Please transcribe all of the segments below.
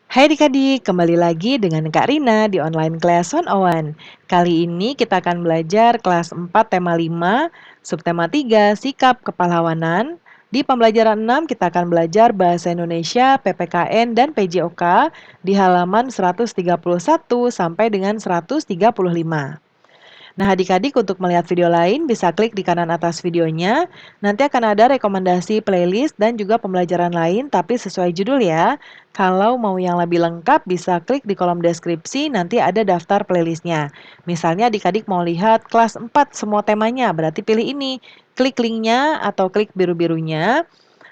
Hai adik-adik, kembali lagi dengan Kak Rina di online class 101. Kali ini kita akan belajar kelas 4 tema 5, subtema 3, sikap kepahlawanan. Di pembelajaran 6 kita akan belajar bahasa Indonesia, PPKN dan PJOK di halaman 131 sampai dengan 135. Nah, adik-adik untuk melihat video lain bisa klik di kanan atas videonya. Nanti akan ada rekomendasi playlist dan juga pembelajaran lain tapi sesuai judul ya. Kalau mau yang lebih lengkap bisa klik di kolom deskripsi, nanti ada daftar playlistnya. Misalnya adik-adik mau lihat kelas 4 semua temanya, berarti pilih ini. Klik linknya atau klik biru-birunya.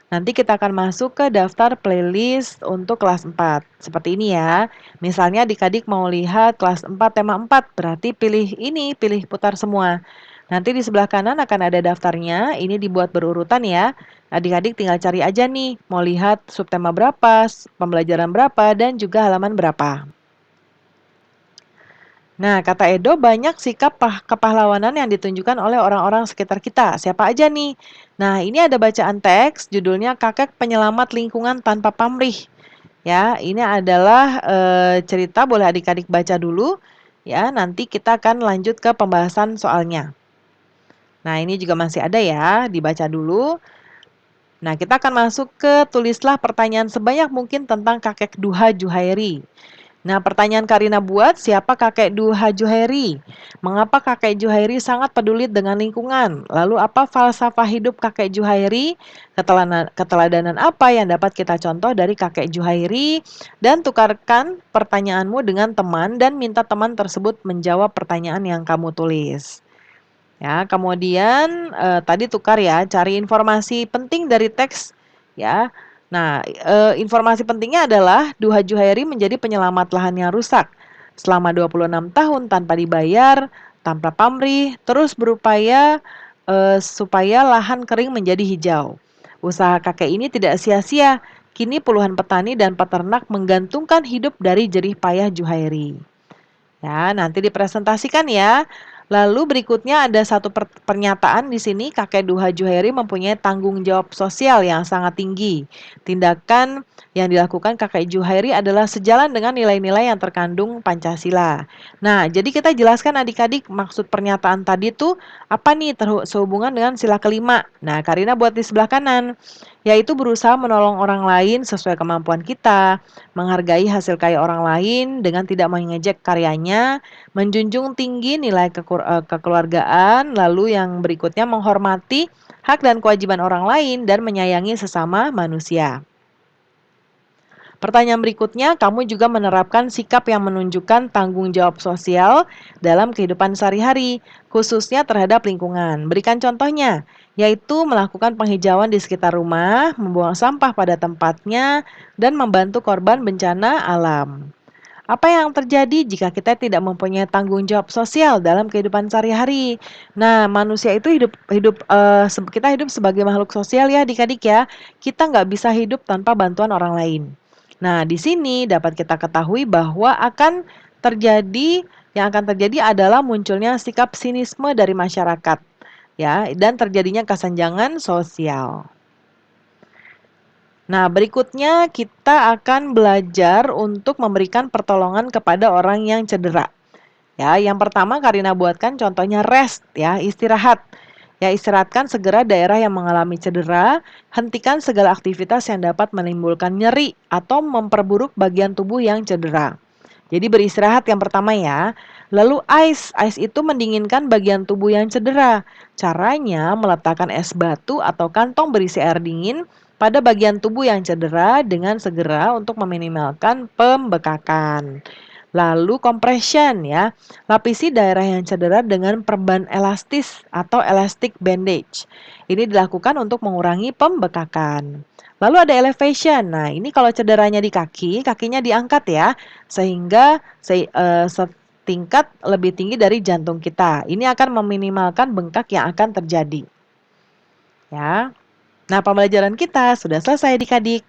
Nanti kita akan masuk ke daftar playlist untuk kelas 4. Seperti ini ya. Misalnya adik-adik mau lihat kelas 4 tema 4, berarti pilih ini, pilih putar semua. Nanti di sebelah kanan akan ada daftarnya, ini dibuat berurutan ya. Adik-adik tinggal cari aja nih, mau lihat subtema berapa, pembelajaran berapa, dan juga halaman berapa. Nah, kata Edo, banyak sikap kepahlawanan yang ditunjukkan oleh orang-orang sekitar kita. Siapa aja nih? Nah, ini ada bacaan teks, judulnya Kakek Penyelamat Lingkungan Tanpa Pamrih. Ya, ini adalah cerita, boleh adik-adik baca dulu. Ya, nanti kita akan lanjut ke pembahasan soalnya. Nah, ini juga masih ada ya, dibaca dulu. Nah, kita akan masuk ke tulislah pertanyaan sebanyak mungkin tentang kakek Duha Juhairi. Nah, pertanyaan Karina buat, siapa kakek Duha Juhairi? Mengapa kakek Juhairi sangat peduli dengan lingkungan? Lalu apa falsafah hidup kakek Juhairi? Keteladanan apa yang dapat kita contoh dari kakek Juhairi? Dan tukarkan pertanyaanmu dengan teman dan minta teman tersebut menjawab pertanyaan yang kamu tulis. Ya, kemudian tadi tukar ya, cari informasi penting dari teks ya. Nah, informasi pentingnya adalah Duha Juhairi menjadi penyelamat lahan yang rusak selama 26 tahun tanpa dibayar, tanpa pamrih, terus berupaya supaya lahan kering menjadi hijau. Usaha kakek ini tidak sia-sia. Kini puluhan petani dan peternak menggantungkan hidup dari jerih payah Juhairi. Ya, nanti dipresentasikan ya. Lalu berikutnya ada satu pernyataan di sini, kakek Duha Juhairi mempunyai tanggung jawab sosial yang sangat tinggi. Tindakan yang dilakukan kakek Juhairi adalah sejalan dengan nilai-nilai yang terkandung Pancasila. Nah, jadi kita jelaskan adik-adik maksud pernyataan tadi tuh apa nih sehubungan dengan sila kelima. Nah, Karina buat di sebelah kanan, yaitu berusaha menolong orang lain sesuai kemampuan kita, menghargai hasil karya orang lain dengan tidak mengejek karyanya, menjunjung tinggi nilai kekeluargaan, lalu yang berikutnya menghormati hak dan kewajiban orang lain dan menyayangi sesama manusia. Pertanyaan berikutnya, kamu juga menerapkan sikap yang menunjukkan tanggung jawab sosial dalam kehidupan sehari-hari, khususnya terhadap lingkungan. Berikan contohnya, yaitu melakukan penghijauan di sekitar rumah, membuang sampah pada tempatnya, dan membantu korban bencana alam. Apa yang terjadi jika kita tidak mempunyai tanggung jawab sosial dalam kehidupan sehari-hari? Nah, manusia itu kita hidup sebagai makhluk sosial ya, adik-adik ya. Kita nggak bisa hidup tanpa bantuan orang lain. Nah, di sini dapat kita ketahui bahwa yang akan terjadi adalah munculnya sikap sinisme dari masyarakat, ya, dan terjadinya kesenjangan sosial. Nah, berikutnya kita akan belajar untuk memberikan pertolongan kepada orang yang cedera. Ya, yang pertama Karina buatkan contohnya rest ya, istirahat. Ya, istirahatkan segera daerah yang mengalami cedera, hentikan segala aktivitas yang dapat menimbulkan nyeri atau memperburuk bagian tubuh yang cedera. Jadi beristirahat yang pertama ya. Lalu ice itu mendinginkan bagian tubuh yang cedera. Caranya meletakkan es batu atau kantong berisi air dingin pada bagian tubuh yang cedera dengan segera untuk meminimalkan pembekakan. Lalu compression ya, lapisi daerah yang cedera dengan perban elastis atau elastic bandage. Ini dilakukan untuk mengurangi pembekakan. Lalu ada elevation. Nah, ini kalau cederanya di kaki, kakinya diangkat ya, sehingga setingkat lebih tinggi dari jantung kita. Ini akan meminimalkan bengkak yang akan terjadi. Ya. Nah, pembelajaran kita sudah selesai adik-adik.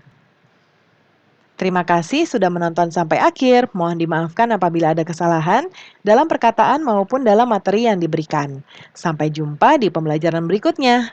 Terima kasih sudah menonton sampai akhir. Mohon dimaafkan apabila ada kesalahan dalam perkataan maupun dalam materi yang diberikan. Sampai jumpa di pembelajaran berikutnya.